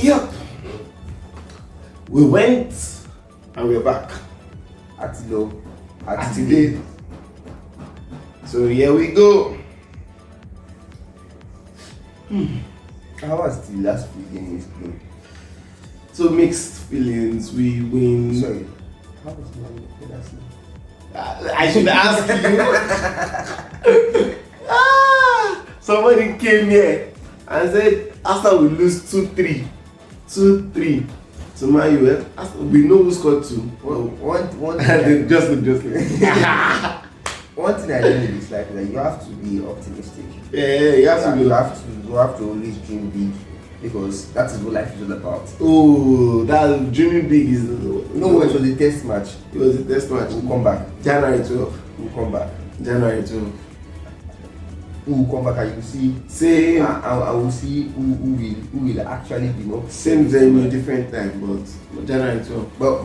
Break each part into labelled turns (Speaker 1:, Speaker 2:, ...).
Speaker 1: Yep. We went and we're back.
Speaker 2: At low.
Speaker 1: At today. So here we go.
Speaker 2: How was the last few games played?
Speaker 1: So mixed feelings. We win.
Speaker 2: Sorry. How was my last name?
Speaker 1: I should ask you. Somebody came here and said after we lose 2-3 to Man U, we know who scored 2.
Speaker 2: One
Speaker 1: just look.
Speaker 2: One thing I know is like that you have to be optimistic.
Speaker 1: Yeah, you have
Speaker 2: to always dream big, because that is what life is all about.
Speaker 1: Oh, that dreaming big is
Speaker 2: No, it was a test match.
Speaker 1: It was a test match.
Speaker 2: We'll come back.
Speaker 1: January 12th.
Speaker 2: We'll come back.
Speaker 1: January 12th.
Speaker 2: We'll come back and you will see.
Speaker 1: Same.
Speaker 2: I will see who will actually be more.
Speaker 1: Same venue, different time, but January 12th.
Speaker 2: But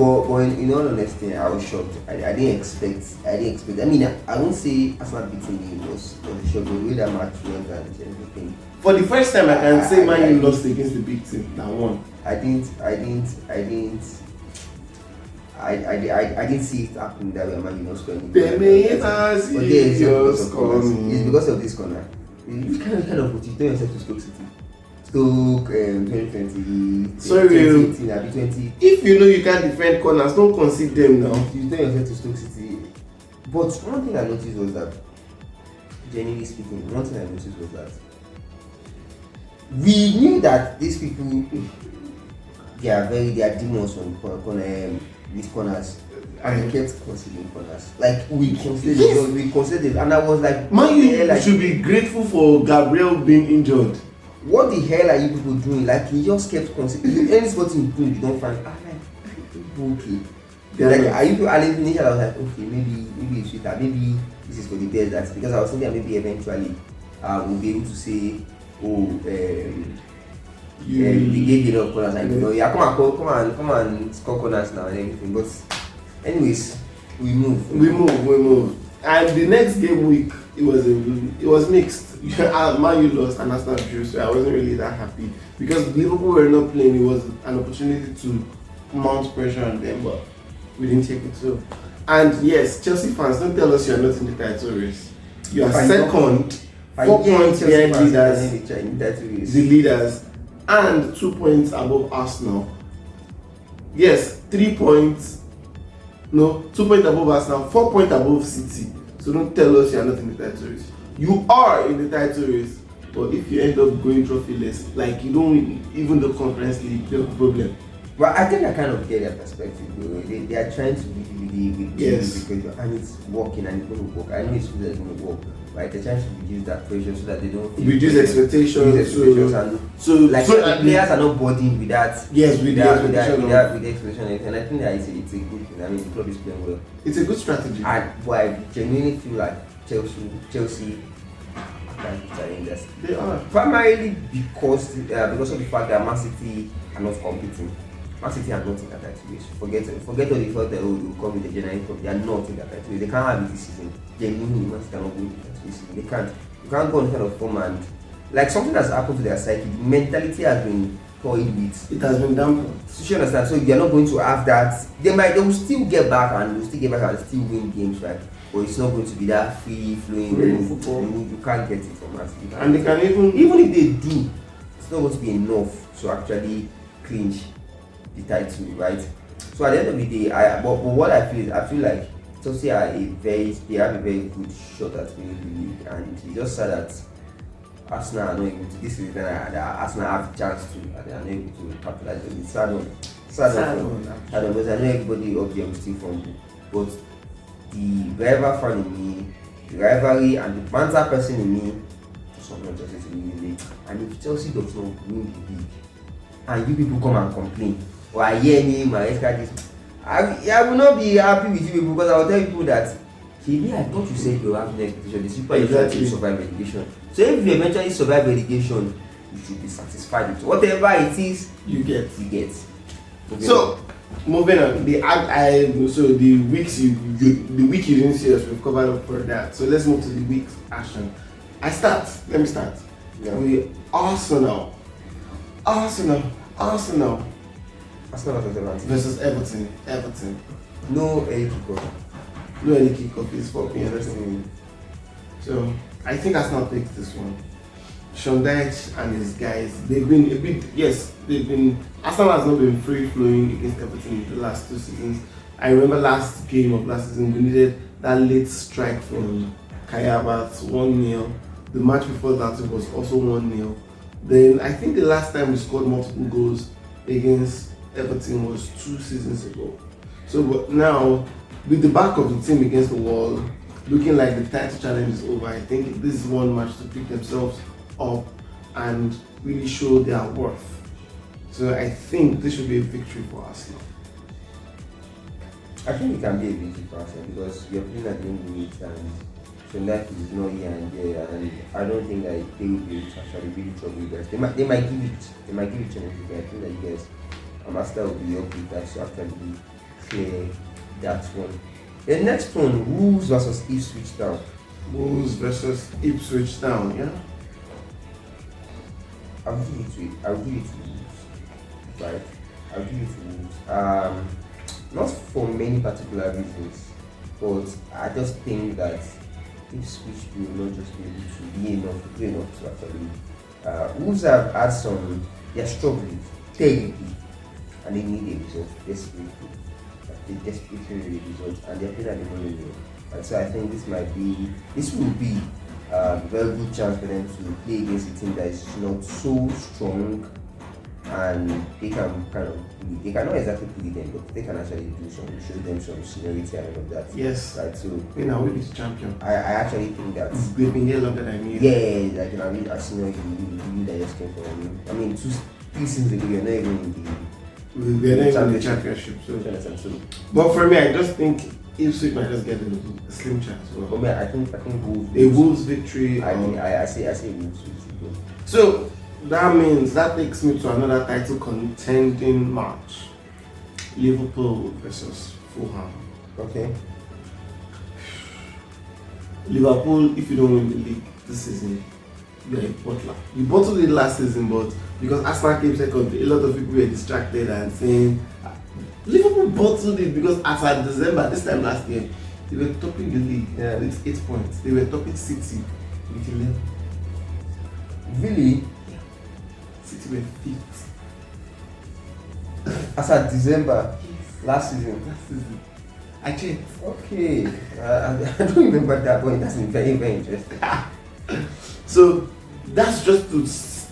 Speaker 2: in all honesty, I was shocked. I didn't expect. I mean, I won't say Arsenal beating me was a shock, but the way that match went and everything.
Speaker 1: For the first time, I can say Man U lost against the big team that won.
Speaker 2: I didn't see it happen that way. Man, you know, scoring. It's because of this corner. You kind of put it yourself to Stoke City. Stoke 2020.
Speaker 1: Sorry,
Speaker 2: 2018,
Speaker 1: if you know you can't defend corners, don't concede them now.
Speaker 2: You turn yourself to Stoke City. But one thing I noticed was that, genuinely speaking, we knew that these people, they are demons on with corners, and we kept considering corners. Like we considered, and I was like,
Speaker 1: Man U should be grateful for Gabriel being injured.
Speaker 2: What the hell are you people doing? Like he just kept considering any spot you do, you don't find. Okay. Like are you? I was like, okay, maybe it's sweeter. Maybe this is for the best. That's because I was thinking that maybe eventually we'll be able to say, we gave enough corners, and you know, yeah, come and score corners now and everything. But anyways, we move.
Speaker 1: And the next game week, it was mixed. Man U lost and Arsenal drew, so I wasn't really that happy because Liverpool were not playing. It was an opportunity to mount pressure on them, but we didn't take it so. And yes, Chelsea fans, don't tell us you are not in the title race. You are second, 4 points behind the leaders, and 2 points above Arsenal. Yes, 3 points. No, 2 points above Arsenal, 4 points above City. So don't tell us you are not in the title race. You are in the title race, but if you end up going trophyless, like you don't win even the Conference League, there's a problem.
Speaker 2: Well, I think I kind of get their perspective. They are trying to be
Speaker 1: yes,
Speaker 2: because and it's working and it's going to work. I know it's going to work. Right, they're trying to reduce that pressure so that they don't
Speaker 1: reduce expectations.
Speaker 2: So the players are not burdened with that.
Speaker 1: Yes, with the expectation.
Speaker 2: And I think that it's a good thing. I mean, the club is playing well.
Speaker 1: It's a good strategy.
Speaker 2: But I genuinely feel like Chelsea can challenge us.
Speaker 1: They are
Speaker 2: primarily because of the fact that Man City are not competing. Man City are not in that title race. Forget all the fact that will come with the January Cup. They are not in that title race. They can't have it this season. Genuinely, Man City are not going to that this season. They can't. You can't go on kind of form and like something that's happened to their psyche. The mentality has been toyed with.
Speaker 1: It has been dampened.
Speaker 2: So you understand? So they are not going to have that. They will still get back and still win games, right? But it's not going to be that free flowing football. You can't get it from us.
Speaker 1: And they can
Speaker 2: even if they do, it's not going to be enough to actually clinch the title, right? So at the end of the day, but what I feel like Chelsea have a very good shot at winning the league, and it's just sad that Arsenal are not able to. This is that Arsenal have a chance to, and they are not able to capitalize on it. Sad because I know everybody up there will still fumble, but the rival fan in me, the rivalry and the banter person in me, someone Chelsea to win the league. And if Chelsea does not win the league, and you people come and complain, or I hear me, Maresca this, I will not be happy with you people, because I will tell people that, I thought you said you have no expectation. The super exactly. Survive relegation. So if you eventually survive relegation, you should be satisfied with whatever it is
Speaker 1: you get.
Speaker 2: So
Speaker 1: moving on, the week you didn't see us, we've covered up for that. So let's move to the week's action. Let me start.
Speaker 2: Yeah.
Speaker 1: With Arsenal. Arsenal
Speaker 2: Arsenal versus Everton.
Speaker 1: versus Everton. Everton.
Speaker 2: No early kickoff.
Speaker 1: No any kickoff is 4 p.m.
Speaker 2: Interesting.
Speaker 1: So I think Arsenal takes this one. Sean Dyche and his guys, they've been a bit, yes, Arsenal has not been free flowing against Everton in the last 2 seasons. I remember last game of last season, we needed that late strike from Kai Havertz, 1-0. The match before that it was also 1-0. Then I think the last time we scored multiple goals against Everton was 2 seasons ago. So but now, with the back of the team against the wall, looking like the title challenge is over, I think this is one match to pick themselves up and really show their worth. So I think this should be a victory for Arsenal.
Speaker 2: I think it can be a victory for Arsenal because we are playing at the end of the week and Sondak is not here and there, and I don't think that they will be able to actually really trouble you guys. They might give it challenge, but I think that you guys, Maresca will be up with that to actually clear that one. The next one, Woes versus Ipswich Town.
Speaker 1: Woes versus Ipswich Town, yeah?
Speaker 2: I'll give it to Wolves, right? I'll give it to Wolves. Not for many particular reasons, but I just think that Ipswich will not just be able to be enough to actually. Wolves have had some, they're struggling terribly, and they need a result desperately. They desperately need a result, and they're playing at the moment. And so I think this will be a very good chance for them to play against a team that is not so strong, and they can they cannot exactly play them, but they can actually show them some seniority and all of that.
Speaker 1: Yes.
Speaker 2: Right. So
Speaker 1: we'll be the champion.
Speaker 2: I actually think that
Speaker 1: they've been here longer than me.
Speaker 2: Yeah, like I mean, Arsenal, you that just came from. I mean, 2 seasons ago, you're not even in the.
Speaker 1: We're not even in the championship. So. But for me, I just think Ipswich might just get a slim chance.
Speaker 2: Well, for me, I think Wolves.
Speaker 1: A Wolves victory.
Speaker 2: I say Wolves victory.
Speaker 1: So that takes me to another title contending match. Liverpool versus Fulham.
Speaker 2: Okay.
Speaker 1: Liverpool, if you don't win the league this season, you're a bottler. You bottled it last season, but because Arsenal came second, a lot of people were distracted and saying Liverpool bottled it because as at December, this time last year, they were topping the league with 8 points. They were topping City with 11.
Speaker 2: Really?
Speaker 1: Yeah. City were 5th.
Speaker 2: As at December last season.
Speaker 1: I checked.
Speaker 2: Okay. I don't remember that, but that's very, very interesting.
Speaker 1: So that's just to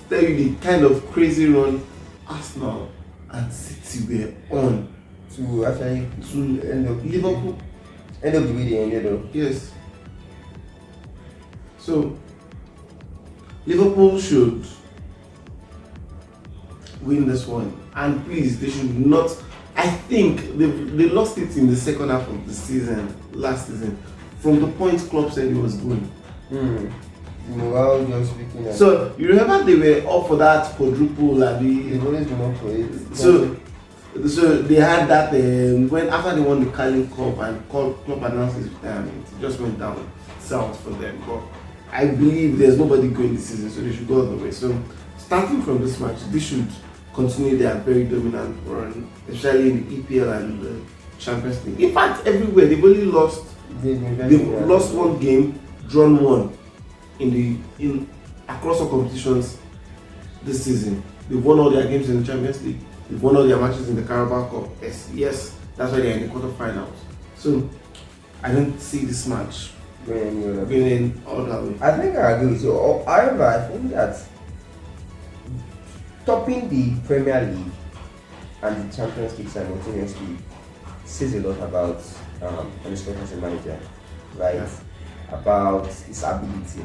Speaker 1: tell you the kind of crazy run Arsenal and City were on
Speaker 2: to actually
Speaker 1: to
Speaker 2: end up
Speaker 1: Liverpool.
Speaker 2: End of the way they ended up.
Speaker 1: Yes. So Liverpool should win this one, and please, they should not. I think they lost it in the second half of the season last season. From the point Klopp said he was going.
Speaker 2: Morale just speaking.
Speaker 1: So you remember they were up for that quadruple.
Speaker 2: They've always been up for it.
Speaker 1: So they had that when after they won the Carling Cup and Klopp announced his retirement, it just went down south for them. But I believe there's nobody going this season, so they should go all the way. So starting from this match, they should continue their very dominant run, especially in the EPL and the Champions League. In fact, everywhere they've only lost. They've lost 1 game, drawn 1 in across all competitions this season. They've won all their games in the Champions League. They've won all their matches in the Carabao Cup. Yes, that's why they're in the quarterfinals. So I don't see this match winning all that way.
Speaker 2: I think I agree with you. However, I think that topping the Premier League and the Champions League simultaneously says a lot about Maresca as a manager, right? Yeah. About his ability.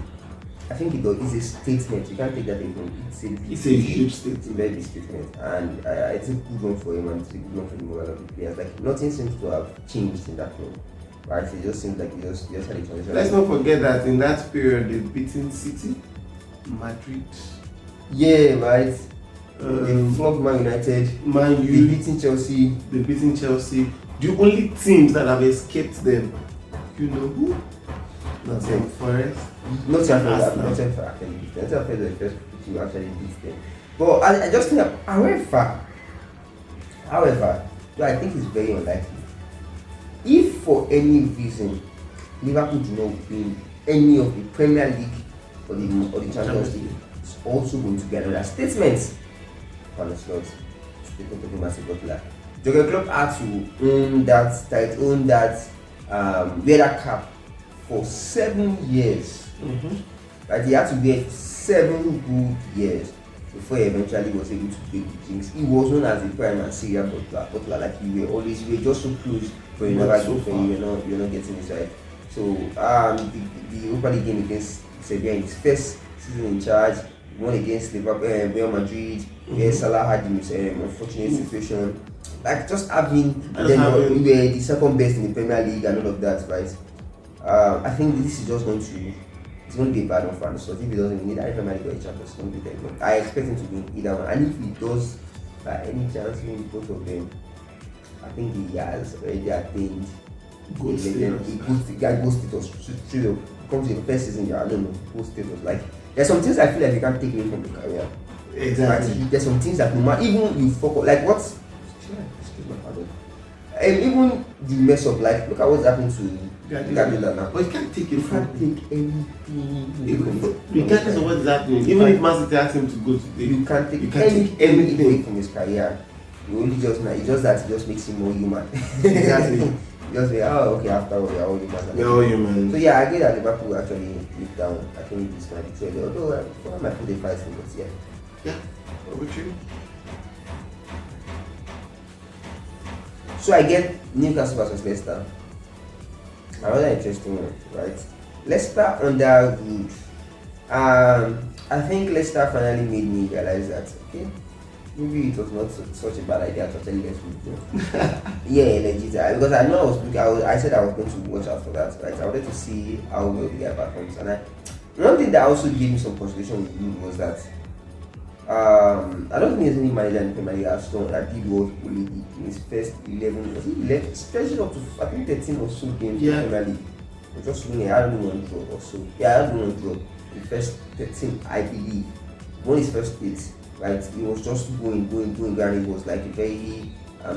Speaker 2: I think it's a statement. You can't take that away. It's a huge statement. It's a very big statement, and it's a good one for him, and it's a good one for the morale of the players. Like nothing seems to have changed in that role, right? It just seems like you just had a transition.
Speaker 1: Let's not forget that in that period they've beaten City, Madrid.
Speaker 2: Yeah, right. They flogged Man United.
Speaker 1: Man U.
Speaker 2: They beaten Chelsea.
Speaker 1: They beaten Chelsea. The only teams that have escaped them, you know who? Forest.
Speaker 2: Not actually the first to actually beat them. But I just think, however, though I think it's very unlikely. If for any reason Liverpool do not win any of the Premier League or the Champions League, it's also going to be another statement on the slot. Statement of the massive butler. Jurgen Klopp had to own that wear that cap for 7 years. Like he had to wear 7 good years before he eventually was able to break the jinx. He was known as the prime and serial butler. Like you were just so close, but you never go for you're not getting inside. So the Europa League game against Sevilla in his first season in charge, won against Real Madrid, where Salah had the unfortunate situation. Like just having we were the second best in the Premier League and all of that, right? I think this is just going to be a bad one for us. So if he doesn't win either Premier League or Champions, it's going to be very good. I expect him to win either one, and if he does by any chance win both of them, I think he has already attained gold status. Straight up. Comes in the first season, I don't know, gold status. Like there's some things I feel like you can't take away from the career.
Speaker 1: Exactly.
Speaker 2: Right? There's some things that no matter, even you fuck up, like what's excuse my pardon. And even you mess up, like look at what's happened to Guardiola now.
Speaker 1: But you can't take it
Speaker 2: You
Speaker 1: from
Speaker 2: can't take anything.
Speaker 1: regardless of what is happening. Even if Man City asked him to go today,
Speaker 2: You can't take anything away from his career. You only it's just that it just makes him more human.
Speaker 1: Exactly.
Speaker 2: Just say, oh, okay, after all, we are all human.
Speaker 1: We're all human.
Speaker 2: So yeah, I agree that Liverpool actually deep down, I think this might be true. Although I might put a fight for, but yeah.
Speaker 1: Yeah. What about you?
Speaker 2: So I get Newcastle versus Leicester. Another interesting one, right? Leicester under Wood. I think Leicester finally made me realize that okay, maybe it was not such a bad idea to actually let Wood. Yeah, legit. Because I know I said I was going to watch out for that, right? I wanted to see how well the guy performs, and one thing that also gave me some consolation with Wood was that I don't think there's any manager in the Premier League that did what Ole did in his first 11, was he 11, especially up to I think 13 or so games in the Premier League. Just winning, I don't know, one draw or so. Yeah, I don't know, one draw. The first 13, I believe, won his first 8, right? He was just going, and it was like a very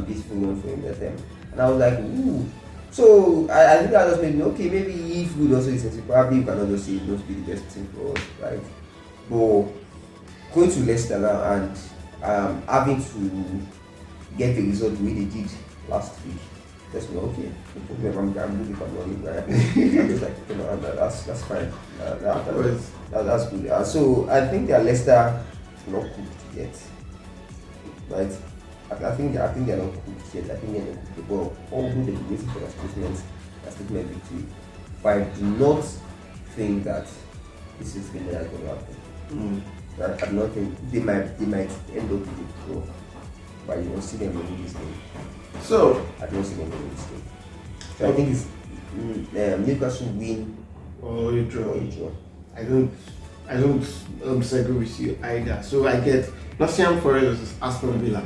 Speaker 2: peaceful one for him that time. And I was like, ooh. So I think that just made me, okay, maybe if Wood also is probably you cannot just say it must be the best thing for us, right? But going to Leicester now and having to get the result the way they did last week, that's me okay. I'm looking for money, right? I'm just like, that's fine. That's good. So I think that Leicester not cooked yet, right? I think they're not cooked yet. I think they're not cooked. Well, although they're waiting for that statement victory, but I do not think that this is going to happen. I do not think they might end up with a draw, but you won't see them winning this game.
Speaker 1: So
Speaker 2: I don't see them winning this game. So I think it's Newcastle win
Speaker 1: or you draw. I don't disagree with you either. So I get Nottingham Forest versus Aston Villa.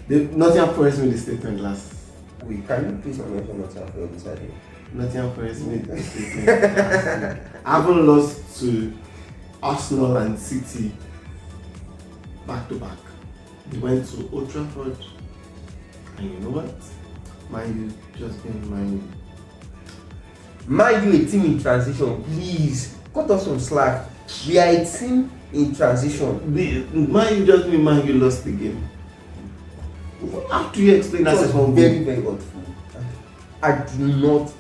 Speaker 1: The Nottingham Forest made the statement last week.
Speaker 2: Can you please not mention Nottingham Forest beside him?
Speaker 1: Nottingham Forest made the statement last week. I haven't lost to Arsenal and City back to back. They went to Old Trafford, and you know what? Man U just been Man U.
Speaker 2: Man U a team in transition, please cut us some slack. We are a team in transition.
Speaker 1: Man U just been Man U lost the game. How do you explain that?
Speaker 2: Very, very hurtful. I do not.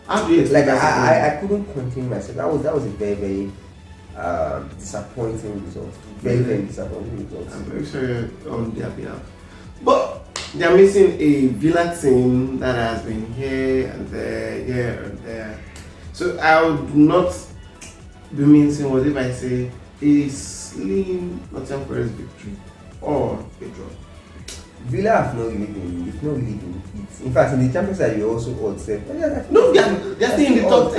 Speaker 1: How do you explain
Speaker 2: that? I couldn't contain myself. That was a very, very disappointing result. Very, very disappointing result.
Speaker 1: I'm very sorry on their behalf. But they're missing a Villa team that has been here and there. So I would not be mincing what if I say a slim Nottingham Forest victory or a draw.
Speaker 2: Villa have not really been in fact in the Champions League you also odd.
Speaker 1: No, they're still in the top 8.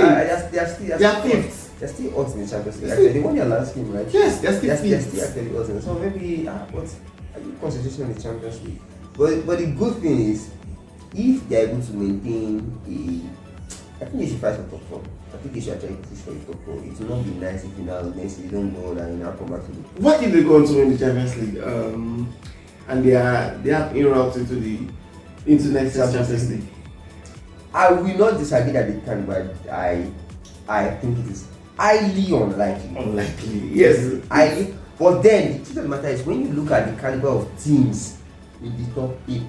Speaker 1: They're fifth.
Speaker 2: They're still odds in the Champions League. Actually, they won their last game, right?
Speaker 1: Yes, they're still
Speaker 2: actually odds. So maybe what are you concentration in the Champions League? But the good thing is, if they're able to maintain I think they should fight for top 4. I think they should actually push for the top 4. It will not be nice if you now next you don't go and you now come back to the.
Speaker 1: What if they go on to win the Champions League? And they have in route into next year's Champions League.
Speaker 2: I will not disagree that they can, but I think it is highly unlikely.
Speaker 1: Unlikely, yes.
Speaker 2: Highly. But then the truth of the matter is, when you look at the caliber of teams in the top 8,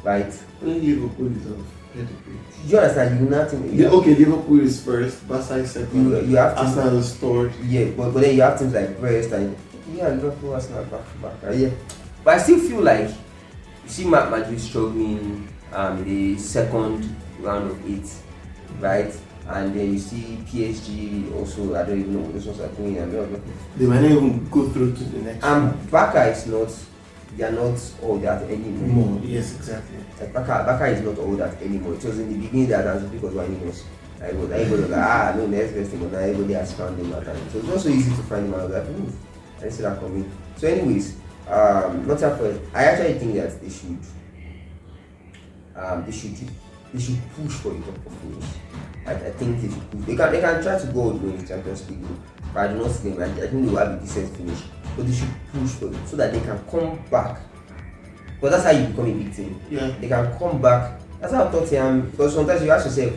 Speaker 2: right?
Speaker 1: Only Liverpool is of pedigree.
Speaker 2: You understand? You not think.
Speaker 1: Okay, Liverpool is first, Barca is second.
Speaker 2: You have to.
Speaker 1: Arsenal is third.
Speaker 2: Yeah, but then you have teams like Brest and Liverpool, Arsenal back to back. Right? Yeah, but I still feel like you see Madrid struggling the second round of 8, right? And then you see PSG also. I don't even know what those ones are doing.
Speaker 1: They might not even go through to the next.
Speaker 2: Barca is not. They are not all that anymore.
Speaker 1: Yes, exactly.
Speaker 2: Like Barca is not all that anymore. It was in the beginning that as people was whining us. Everybody was like, no, next best thing, but now everybody has found him at times. So it's not so easy to find him. I was like, I didn't see that coming. So, anyways, not at first. I actually think that they should push for the top of finish. I think they should push. They can try to go in the Champions League, but I do not see them. I think they will have a decent finish. But they should push for it so that they can come back. But that's how you become a big team.
Speaker 1: Yeah.
Speaker 2: They can come back. That's how Tottenham. Because sometimes you ask yourself,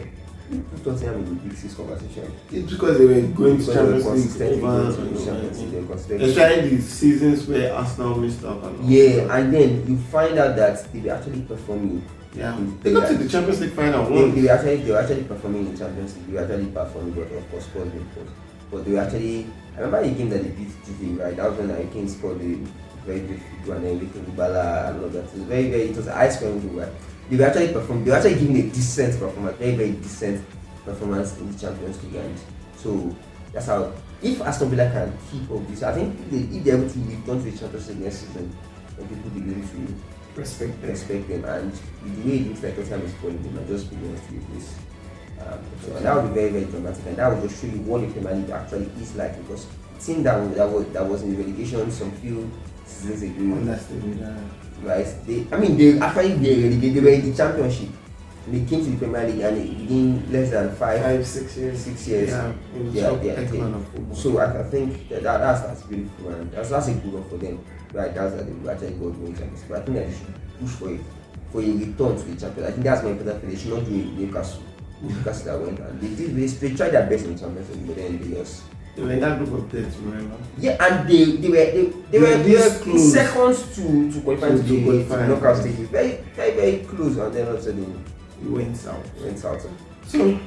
Speaker 2: who put Tottenham in the Big Six conversation?
Speaker 1: It's because they were going to Champions League especially the seasons where Arsenal missed out.
Speaker 2: And then you find out that they were actually performing.
Speaker 1: Yeah, they got to the Champions League final once.
Speaker 2: They were actually performing in Champions League. They were actually performing, but of course, but they were actually. I remember the game that they beat Juve, right? That was when I came scored the very beautiful and everything, Bala and all that. It was it was an ice cream game, right? They were actually performing. They were actually giving a decent performance, very decent performance in the Champions League, and so that's how. If Aston Villa can keep up this, I think if they're able to return to the Champions League next season, then people begin to respect them, and the way it looks like Tottenham is falling, they might just be going to this. So that would be very dramatic, and that would just show you what the Premier League actually is like, because the team that was in the relegation some few seasons ago, right? They were in the Championship. They came to the Premier League and in less than 6 years. So I think that's beautiful, and that's a good one for them, right? That's that they actually go to the Champions. But I think that they should push for a return to the Champions. I think that's my important thing. They should not do it in Newcastle. Newcastle that went, and they tried their best in the Champions League, but then they just.
Speaker 1: They were in that group of death, remember?
Speaker 2: Yeah, and they were seconds to qualify to the knockout stage. Very close, and then all of a sudden
Speaker 1: it went out.
Speaker 2: So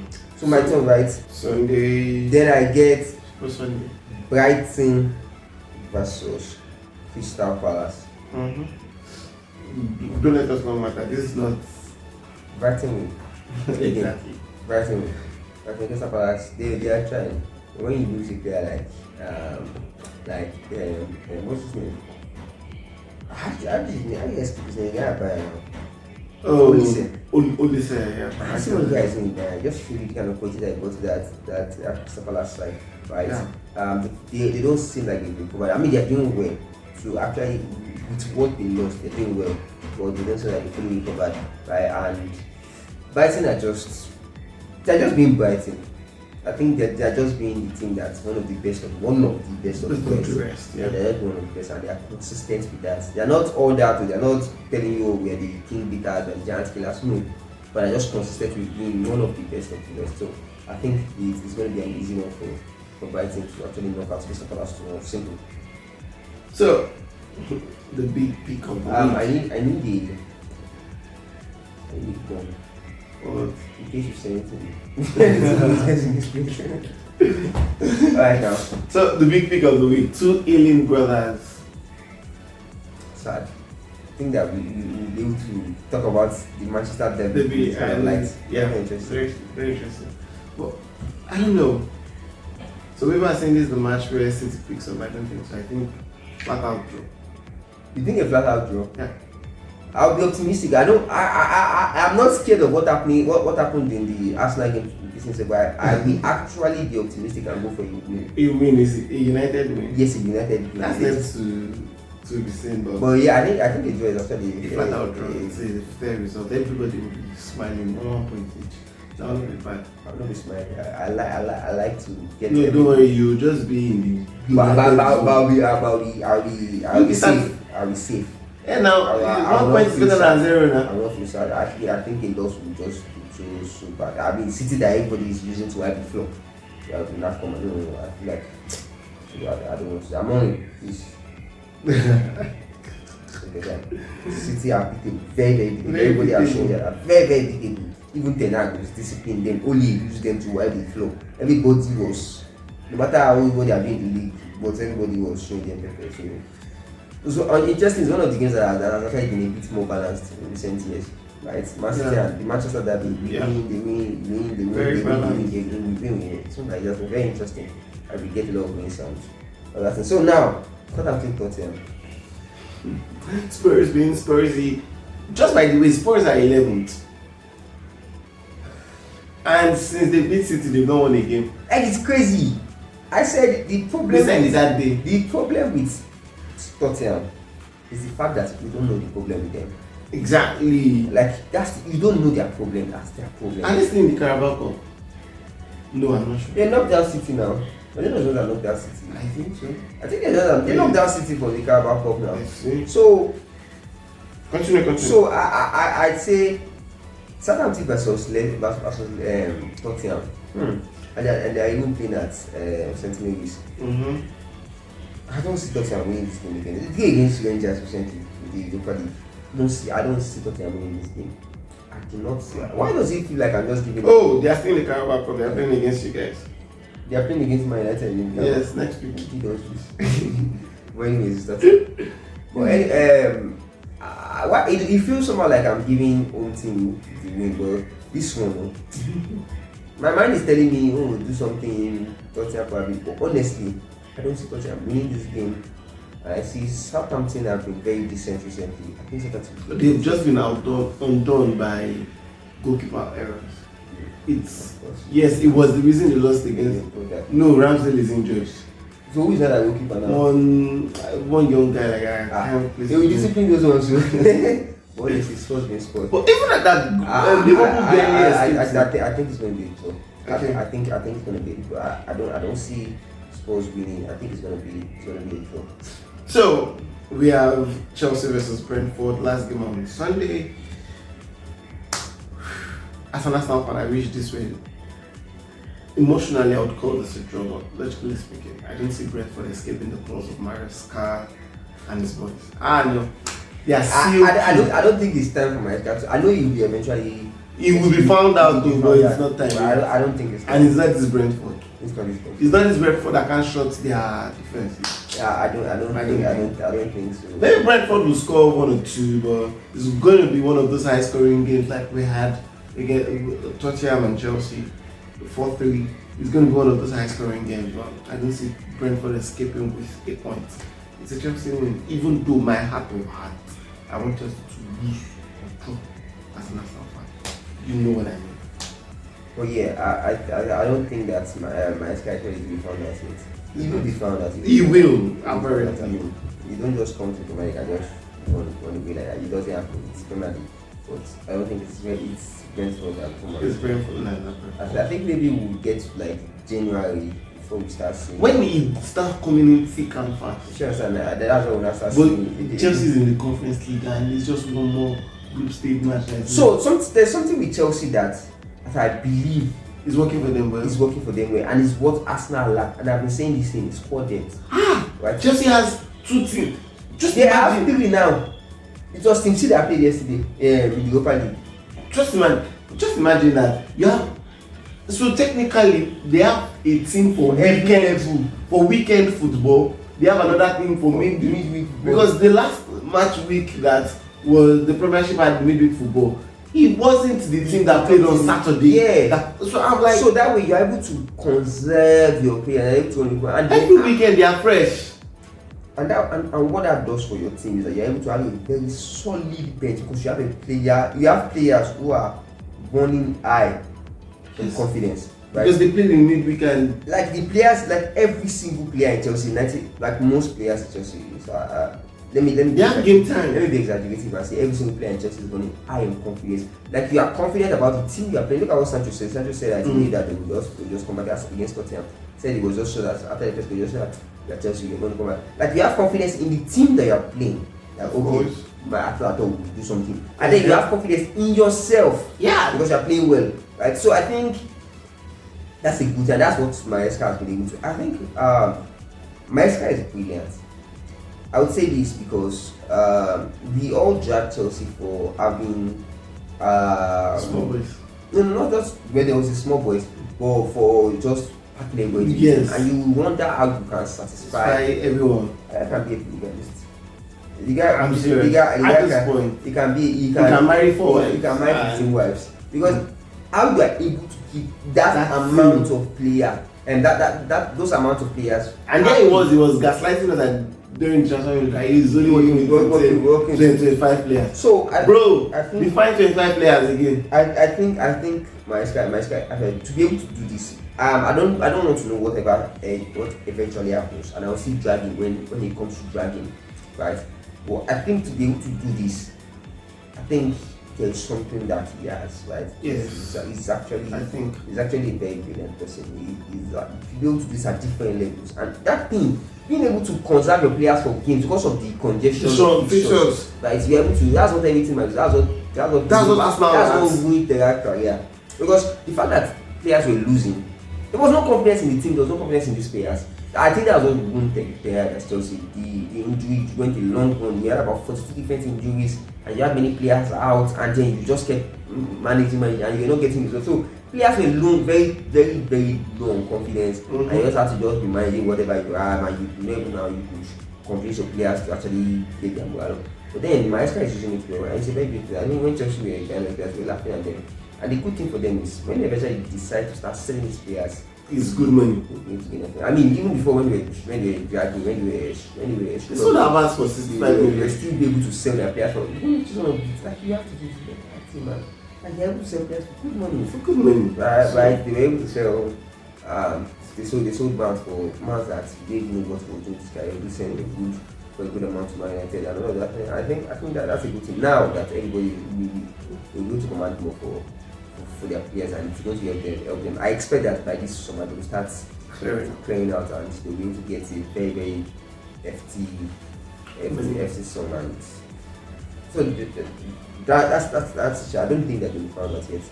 Speaker 2: my turn, right?
Speaker 1: Sunday.
Speaker 2: Then I get
Speaker 1: Sunday.
Speaker 2: Brighton versus Crystal Palace.
Speaker 1: Don't let us know matter. This is not
Speaker 2: Brighton.
Speaker 1: Exactly.
Speaker 2: Brighton. Crystal Palace. They are trying. When you lose it, they're what's his name? How do you explain his name?
Speaker 1: Olise, yeah.
Speaker 2: I see what guys in there. Just feel the kind of quality that go to that Crystal Palace side, right? Yeah. They don't seem like they've recovered. I mean, they're doing well. So actually, with what they lost, they're doing well. But they don't seem like they're fully recovered, right? And Brighton they're just being Brighton. I think that they're just being the team that's one of the best of the best. Yeah, they're just one of the best, and they are consistent with that. They're not all that. They're not telling you we're the king beaters and giant killers, no. But they're just consistent with being one of the best of the best. So I think it's going to be an easy one for Brighton to actually knock out Crystal Palace to simple.
Speaker 1: So the big pick of the week.
Speaker 2: I need one. In case you say anything. Alright now.
Speaker 1: So the big pick of the week, 2 Ealing brothers.
Speaker 2: Sad. I think that we'll be able to talk about the Manchester derby.
Speaker 1: Yeah, interesting. Very interesting. But I don't know. So people are saying this is the match where City picks up. I don't think so. I think flat out draw.
Speaker 2: You think a flat out draw?
Speaker 1: Yeah.
Speaker 2: I'll be optimistic. I'm not scared of what happened in the Arsenal game this season, but I will actually be optimistic and go for a win.
Speaker 1: You mean is a United win?
Speaker 2: Yes, a United win.
Speaker 1: That's left to be seen,
Speaker 2: but yeah, I think the draw is actually
Speaker 1: a flat out draw. It's a fair result. Everybody will be smiling 1 point each. That will be bad.
Speaker 2: I'm not be smart. I like to get.
Speaker 1: No, don't worry. You just be in the.
Speaker 2: But I'll be safe. I'll be safe.
Speaker 1: Yeah, now 1 point is better than 0 now.
Speaker 2: I'm not feel sad. Actually, I think a loss will just be so bad. I mean, City that everybody is using to wipe the floor. Yeah, not come. I don't know. I feel like I don't want to. I'm on this. City are beating very big. Everybody has shown that are very big. Even Ten Hag was disciplined. Then only use them to wipe the floor. Everybody was, no matter how everybody have been in the league, but everybody was showing them perfect. So interesting is one of the games that has actually been a bit more balanced in recent years. Right, the Manchester Derby, they win. It's like just very interesting. And we get a lot of win sounds. So now, Southampton Tottenham.
Speaker 1: Spurs being Spursy. Just by the way, Spurs are 11th. And since they beat City, they've not won a game.
Speaker 2: And it's crazy. I said the problem
Speaker 1: with that day.
Speaker 2: The problem with Tottenham is the fact that we don't know the problem with them.
Speaker 1: Exactly.
Speaker 2: Like you don't know their problem. That's their problem.
Speaker 1: Are they still in the Carabao Cup? No, I'm not sure.
Speaker 2: They knocked down City now. But they don't knock down City.
Speaker 1: I think so.
Speaker 2: I think they knocked down City for the Carabao Cup now.
Speaker 1: I see.
Speaker 2: So
Speaker 1: continue.
Speaker 2: So I'd say Southampton versus Tottenham. And they're even playing at St. Mary's. I don't see Tottenham winning this game again. The game against Rangers recently with the Europa League. I don't see Tottenham winning this game. I do not see. Why does it feel like I'm just giving?
Speaker 1: Oh, they are still in the Carabao Cup. They are playing against you guys.
Speaker 2: They are playing against Man United.
Speaker 1: Yes, next week.
Speaker 2: He does this. But anyways, that's it. But it feels somehow like I'm giving home team the win, but this one, my mind is telling me, oh, do something, Tottenham probably. But honestly, I don't see Tottenham winning this game. I see Southampton have been very decent recently. I think Southampton.
Speaker 1: They've just been undone by goalkeeper errors. Yes, it was the reason they lost against. No, Ramsdale is injured.
Speaker 2: So who is that goalkeeper now?
Speaker 1: One young guy like I can't play.
Speaker 2: They will discipline those ones. What is his first game scored?
Speaker 1: But even at that,
Speaker 2: I think it's going to be so.
Speaker 1: Okay.
Speaker 2: I think it's going to be. But I don't see Spurs winning. I think it's going to be a draw.
Speaker 1: So we have Chelsea versus Brentford, last game on Sunday. As an Arsenal fan, I wish this way. Emotionally, I would call this a draw, but logically speaking, I don't see Brentford escaping the claws of Maresca and his boys. No. They are still.
Speaker 2: I don't think it's time for Maresca. I know he will be eventually.
Speaker 1: He will be found out, though, but it's not time.
Speaker 2: I don't think it's time.
Speaker 1: And it's not this Brentford.
Speaker 2: It's
Speaker 1: not this Brentford that can shut their defense.
Speaker 2: Yeah, I don't think so.
Speaker 1: Maybe Brentford will score 1 or 2, but it's going to be one of those high-scoring games like we had against Tottenham and Chelsea. 4-3. It's going to be one of those high-scoring games, but I don't see Brentford escaping with 8 points. It's a Chelsea win, even though my heart of heart, I want Chelsea to lose or draw as an Arsenal fan. You know what I mean?
Speaker 2: Well, yeah, I don't think that my schedule is to be found out yet. He will be found out.
Speaker 1: He will. I'm very happy.
Speaker 2: You don't just come to America and just want to be like that. It doesn't happen. It's permanent. But I don't think it's Brentford at home.
Speaker 1: It's Brentford.
Speaker 2: I think maybe we'll get to like January before we start seeing.
Speaker 1: When it start coming in thick and fast.
Speaker 2: Sure, that's when we'll start seeing.
Speaker 1: But Chelsea's in the Conference League and it's just one more group stage match.
Speaker 2: So there's something with Chelsea that I believe
Speaker 1: is working for them well.
Speaker 2: It's working for them well, and it's what Arsenal lack. And I've been saying this thing: squad depth.
Speaker 1: Right? Chelsea has 2 teams.
Speaker 2: They have 3 now. It was Team C that played yesterday with the Europa League.
Speaker 1: Just imagine that. Yeah. So technically, they have a team for weekend football. They have another team for midweek football. Because the last match week that was the Premiership had midweek football, it wasn't the team that played on Saturday.
Speaker 2: Yeah.
Speaker 1: So I'm like.
Speaker 2: So that way you're able to conserve your players. And
Speaker 1: every weekend they are fresh.
Speaker 2: And what that does for your team is that you're able to have a very solid bench because you have players who are running high in confidence. Right?
Speaker 1: Because they play in midweek and
Speaker 2: like the players, like every single player in Chelsea, 90, like most players in Chelsea,
Speaker 1: They have game time.
Speaker 2: Let me be exaggerating and say every single player in Chelsea is running high in confidence. Like you are confident about the team you are playing. Look at what Sancho said. Sancho said that he knew that they would just come back against Tottenham. Said he was just sure that after the first goal, just that you are Chelsea, you're going to come back. Like you have confidence in the team that you are playing. Like okay, but I thought we'll do something. And then you have confidence in yourself.
Speaker 1: Yeah.
Speaker 2: Because you are playing well. Right. So I think that's a good thing. That's what Maresca has been able to. I think Maresca is brilliant. I would say this because we all judge Chelsea for having
Speaker 1: small boys.
Speaker 2: No, not just where there was a small boys, but for just packing everybody.
Speaker 1: Yes.
Speaker 2: And you wonder how you can satisfy
Speaker 1: everyone.
Speaker 2: I can be a hooliganist. The guy,
Speaker 1: I'm serious.
Speaker 2: At this point, he can
Speaker 1: marry 4 wives.
Speaker 2: He can marry 15 wives because how you are able to keep that amount of player and that those amount of players.
Speaker 1: And then he was gaslighting us that during transfer window he's only working with 25 players.
Speaker 2: So
Speaker 1: I think we find 25 players again.
Speaker 2: I think Maresca to be able to do this. I don't want to know what eventually happens, and I'll see dragging when it comes to dragging, right? But I think to be able to do this, I think there's something that he has, right?
Speaker 1: Yes.
Speaker 2: He's actually a very brilliant person. He's to be able to do this at different levels, and that thing, being able to conserve your players for games because of the congestion of fixtures, right? You're able to. That's what everything matters. That's what
Speaker 1: Arsenal.
Speaker 2: That's what win the career. Because the fact that players were losing, there was no confidence in the team. There was no confidence in these players. I think that was what won the Chelsea. The injury went a long run. We had about 42 different injuries, and you had many players out, and then you just kept managing, and you're not getting results. So players were low, very, very, very low on confidence, and you just have to just be managing whatever you are, and you don't even know how you push convince your players to actually get their morale. But then Maresca is using it well, and it's a very good thing. I mean, when Chelsea were kind of players, we were laughing at them. And the good thing for them is when they eventually decide to start selling these players,
Speaker 1: it's good money.
Speaker 2: I mean, even before when they were dragging, when they were
Speaker 1: they sold advance for 65 million.
Speaker 2: They still be able to sell their players for. It's like you have to do that thing, man. And they're able to sell players for good money.
Speaker 1: For good money.
Speaker 2: Right? They were able to sell. They sold Mount for Mount that they didn't know what to do. This guy will sell for a good amount to Man United and all that. I think that's a good thing. Now that everybody will go to command more for their players, and if you don't help them, I expect that by this summer they will start clearing out, and they'll be able to get a very, very FT song. And so that's I don't think that they will find out yet.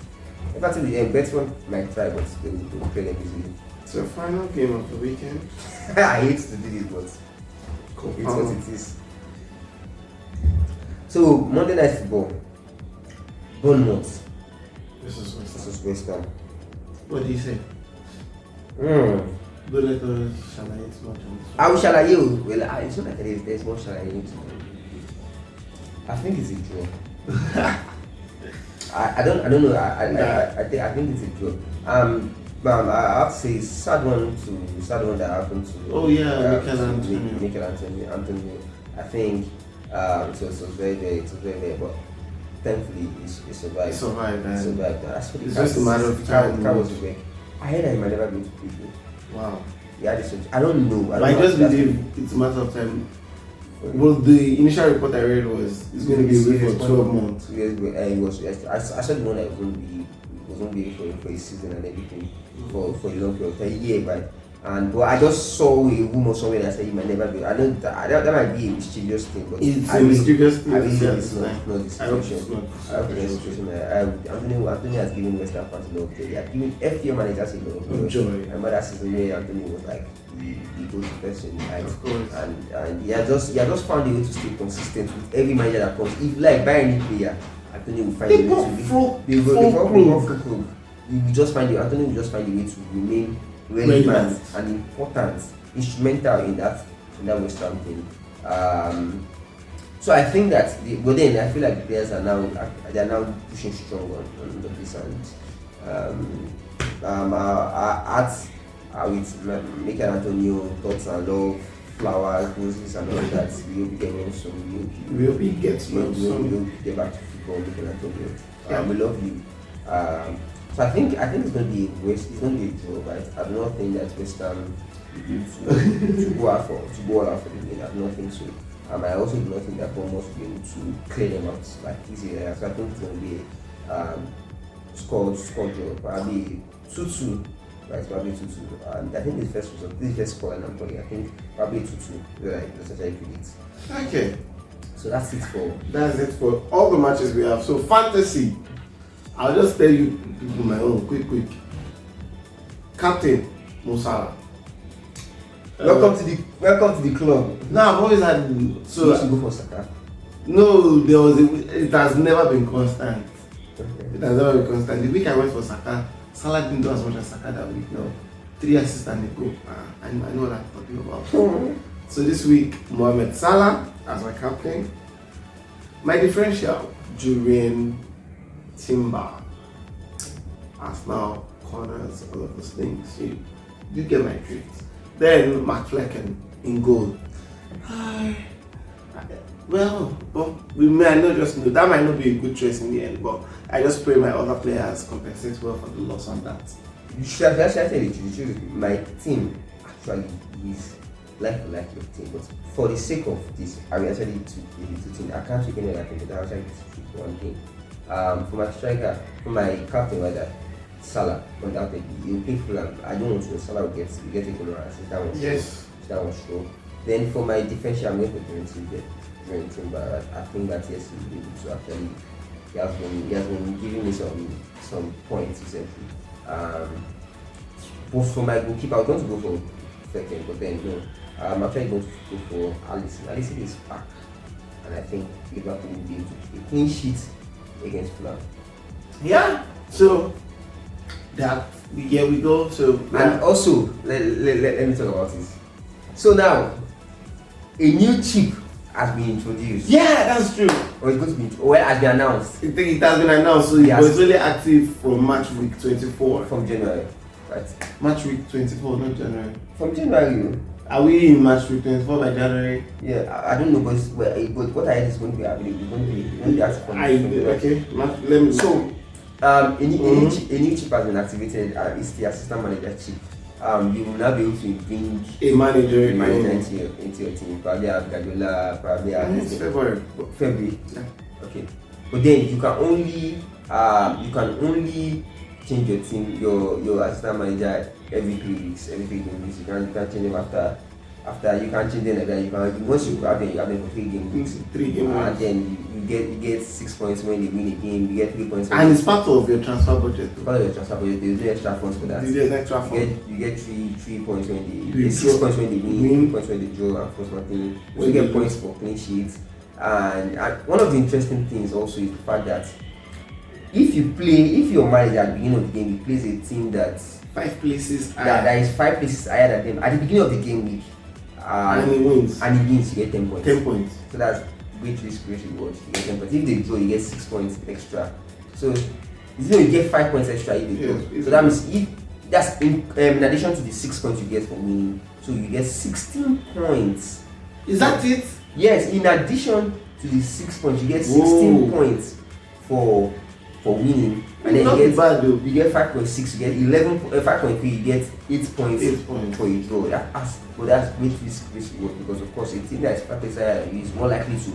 Speaker 2: In fact, the Bedford might try, but they will play them easily.
Speaker 1: So final game of the weekend.
Speaker 2: I hate to do this, but it's what it is. So Monday Night Football, Bournemouth.
Speaker 1: This is
Speaker 2: West Ham.
Speaker 1: What do you say?
Speaker 2: Don't
Speaker 1: let us shalaye too much on this.
Speaker 2: I will shalaye. Well, it's not like there's more shalaye. I think it's a draw. I don't know. I think it's a draw. I have to say sad one that happened to.
Speaker 1: Oh yeah, Mikel
Speaker 2: Antonio. I think it was very, but thankfully he survived.
Speaker 1: He survived.
Speaker 2: That's what
Speaker 1: it's just a matter of time.
Speaker 2: Car was awake. I heard that he might never go to people.
Speaker 1: Wow.
Speaker 2: Yeah, I don't know.
Speaker 1: I just believe it's a matter of time. Well, the initial report I read was it's going to be away for 12 months.
Speaker 2: Yes, I saw the one that was going to be for a season and everything for a long period of time. Yeah, right. But I just saw a rumor somewhere that said he might never be. I know that might be a mischievous thing, but
Speaker 1: it's a mischievous thing.
Speaker 2: I really it's not the
Speaker 1: situation.
Speaker 2: Anthony has given West Ham fans a lot of joy. They have given FPL managers a lot of joy. I remember that season where Anthony was like the go-to person, right?
Speaker 1: Of course.
Speaker 2: And he has just found a way to stay consistent with every manager that comes. If like buy any player, Anthony will find a way to. Anthony will just find a way to remain relevant and important, instrumental in that West Ham thing. So I think that, but then I feel like the players are now pushing strong on this, and with Mikel Antonio, thoughts and love, flowers, roses, and all that. We will be getting some.
Speaker 1: We will be getting some.
Speaker 2: We will get back to football, Mikel Antonio. We love you. So I think it's going to be a draw, right? I do not think that West Ham will to go all out for the win. I do not think so. I also do not think that Bournemouth will be able to clear them out like easily. So I think it's going to be score draw, probably 2-2. Right, probably 2-2. And I think this is first score, and I'm talking. I think probably 2-2. Like that's what I predict.
Speaker 1: Okay.
Speaker 2: So that's it for
Speaker 1: all the matches we have. So fantasy, I'll just tell you people my own quick. Captain Mo Salah.
Speaker 2: Welcome to the club.
Speaker 1: No, I've always had
Speaker 2: So you should go for Saka.
Speaker 1: No, it has never been constant. It has never been constant. The week I went for Saka, Salah didn't do as much as Saka that week. No, 3 assists and a goal. I know what I'm talking about. So this week, Mohamed Salah as my captain. My differential, Julian Timber, Arsenal, corners, all of those things. You get my drift. Then Mark Flecken in goal. Well, we may not just know that might not be a good choice in the end, but I just pray my other players compensate well for the loss on that.
Speaker 2: You should actually tell you the truth. My team actually is like your team, but for the sake of this, I will actually two teams. I can't take any other thing, but I will actually pick one thing. For my striker, for my captain, rather, Salah, undoubtedly, you pay Fulham. I don't want to. Salah will get a goal assist. That was
Speaker 1: yes.
Speaker 2: That was true. Then for my defense, I'm going for Julian Timber. I think that yes, he's able to actually. He has been giving me some points recently. But for my goalkeeper, I was going to go for second, but then no. I'm actually going to go for Alisson. Alisson is back, and I think Liverpool will be able to keep a clean sheet against Fulham.
Speaker 1: Yeah. So that here we go. So
Speaker 2: and also let me talk about this. So now a new chip has been introduced.
Speaker 1: Yeah, that's true.
Speaker 2: Or it's going to be has been announced.
Speaker 1: I think it has been announced. So it was only active from match week 24.
Speaker 2: From January, right?
Speaker 1: Match week 24, not January.
Speaker 2: From January.
Speaker 1: Are we in match week 24 by January?
Speaker 2: Yeah, I don't know, but what I heard is going to be available. It's going to be active from
Speaker 1: okay. Let me.
Speaker 2: So a new chip has been activated. It's the assistant manager chip. You will now be able to bring
Speaker 1: a manager
Speaker 2: into your team. Probably have Guardiola, probably have February.
Speaker 1: Yeah.
Speaker 2: Okay. But then you can only change your team, your assistant manager every 3 weeks, every 3 games. You can change them after you can change them again. You can once you have them for 3 game weeks.
Speaker 1: 3 game weeks.
Speaker 2: And then you get 6 points when they win a game. You get 3 points.
Speaker 1: And it's part of your transfer budget.
Speaker 2: Part of your transfer budget. There's no extra funds for that.
Speaker 1: There's extra funds.
Speaker 2: You get 3 points when they 6 points when they win, 3 points when they draw, and of course nothing. You get points for clean sheets. And one of the interesting things also is the fact that if your manager at the beginning of the game, he plays a team that's
Speaker 1: 5 places
Speaker 2: that is 5 places higher than them at the beginning of the game week,
Speaker 1: and he wins,
Speaker 2: you get 10 points.
Speaker 1: 10 points.
Speaker 2: So that's great risk, great reward. You get 10 points. If they draw, you get 6 points extra. So you get 5 points extra if they draw. So that means that's in addition to the 6 points you get for winning. So you get 16 points.
Speaker 1: Is that it?
Speaker 2: Yes. In addition to the 6 points, you get 16 points for winning, and then you get 5.6, you get 11, 5.3, you get 8 points for a draw. That's great risk reward, because of course a team that is practiced is more likely to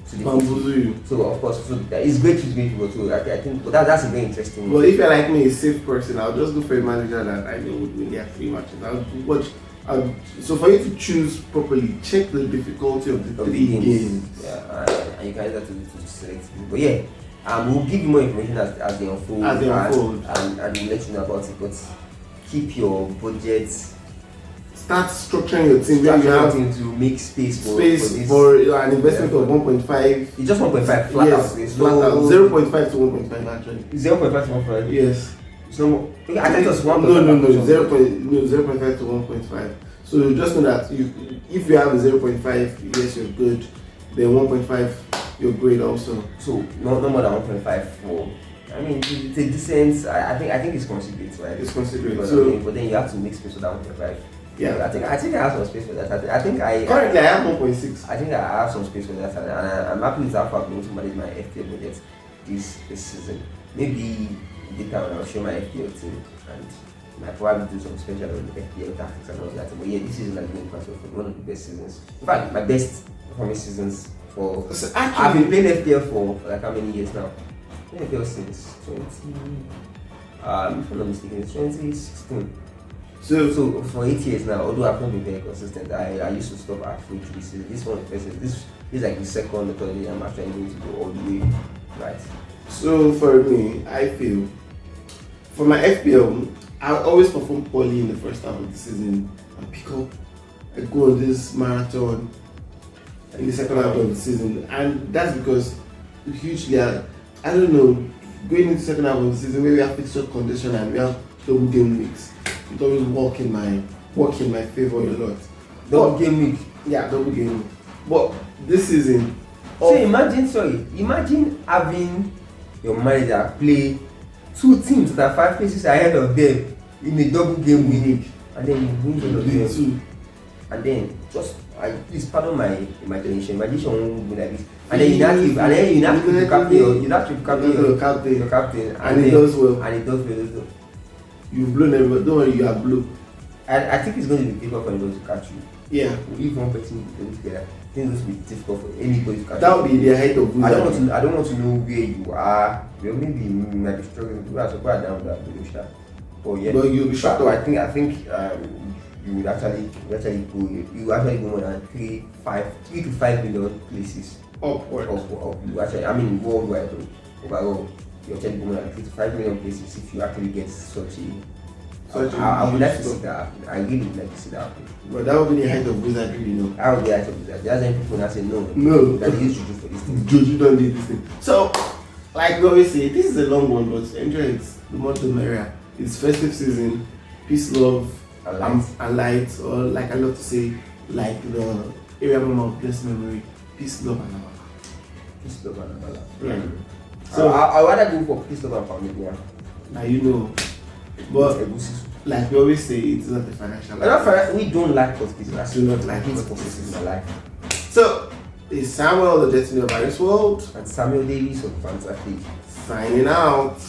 Speaker 2: defeat you. So of course, it's great risk reward. So I think that's a very interesting.
Speaker 1: Well, if you're like me, a safe person, I'll just go for a manager that I know would win their 3 matches. I'll watch. So for you to choose properly, check the difficulty of the 3 games.
Speaker 2: Yeah, and you can either to select. But yeah. We'll give you more information as they unfold. And we'll let you know about it. But keep your budget.
Speaker 1: Start structuring your team where you have
Speaker 2: to make space for
Speaker 1: an investment of 1.5.
Speaker 2: It's just 1.5 flat out.
Speaker 1: Yes, flat out. 0.5 to 1.5 actually.
Speaker 2: 0.5 to 1.5.
Speaker 1: Yes.
Speaker 2: So I think it was 1.5.
Speaker 1: No, 0.5 to 1.5. So just know that if you have a 0.5, yes, you're good. Then 1.5. Your grade also.
Speaker 2: So no more than 1.5 for. I mean, it's a decent. I think it's considerate, right?
Speaker 1: It's considerate.
Speaker 2: But then you have to make space for that 1.5.
Speaker 1: Yeah.
Speaker 2: I think I have some space for that.
Speaker 1: Currently I have 1.6.
Speaker 2: I think I have some space for that, and I'm happy with how far I'm going to manage my FPL budget this season. Maybe later when I'll show my FPL team and might probably do some special on the FPL tactics and all that. But yeah, this season has been one of the best seasons. In fact, my best performing seasons for.
Speaker 1: So
Speaker 2: I've been
Speaker 1: actually,
Speaker 2: playing FPL for like how many years now? FPL since 20. If I'm not mistaken, it's 2016. So for 8 years now, although I've not been very consistent, I used to stop at 3 seasons. This one, this is like the second or third year I'm actually going to go all the way, right?
Speaker 1: so for me, I feel for my FPL, I always perform poorly in the first half of the season and pick up. I go on this marathon in the second half of the season, and that's because hugely, I don't know, going into the second half of the season where we have fixture condition and we have double game weeks, it always work in my favor a lot.
Speaker 2: Double game week.
Speaker 1: Yeah, double game week. But this season,
Speaker 2: So imagine having your manager play 2 teams that are 5 places ahead of them in a double game week, and then you win all of them.
Speaker 1: too.
Speaker 2: And then please pardon my imagination won't be like this. And then you have to be captain your captain,
Speaker 1: And it does well.
Speaker 2: And it does well.
Speaker 1: You've blown everyone. Don't worry, you are blown.
Speaker 2: And I think it's going to be difficult for anybody to catch you.
Speaker 1: Yeah.
Speaker 2: If one person is together, I think it's going to be difficult for anybody to catch
Speaker 1: That
Speaker 2: you.
Speaker 1: would be the height of wizardry.
Speaker 2: I don't want to know where you are. Well, maybe you might be struggling to support down that below shot. But yeah.
Speaker 1: But you'll be shocked.
Speaker 2: I think you would actually go more than 3 to 5 million places
Speaker 1: Upward.
Speaker 2: You actually, I mean worldwide overall, you actually go more than 3 to 5 million places if you actually get such a. I would like to see that. I really would like to see that happen.
Speaker 1: But that would be the height of wizardry, you know.
Speaker 2: I would be height of wizardry. There's any people that say no.
Speaker 1: No.
Speaker 2: That they used to do for this thing.
Speaker 1: Judge, you don't need this thing. So, like we always say, this is a long one, but enjoy it. The more the merrier. It's festive season. Peace, love, and light, or like I love to say, like the area mama of blessed memory. Peace, love, and abala.
Speaker 2: Peace, love, and abala.
Speaker 1: Yeah.
Speaker 2: So I rather go for peace, love, and family. Yeah.
Speaker 1: Now you know. But like we always say, it's not a financial
Speaker 2: life. We don't like hospitals. I
Speaker 1: do not like
Speaker 2: hospitals in my life.
Speaker 1: So, it's Samuel, the Destiny of Iris World,
Speaker 2: and Samuel Davis of Fantasy
Speaker 1: signing out.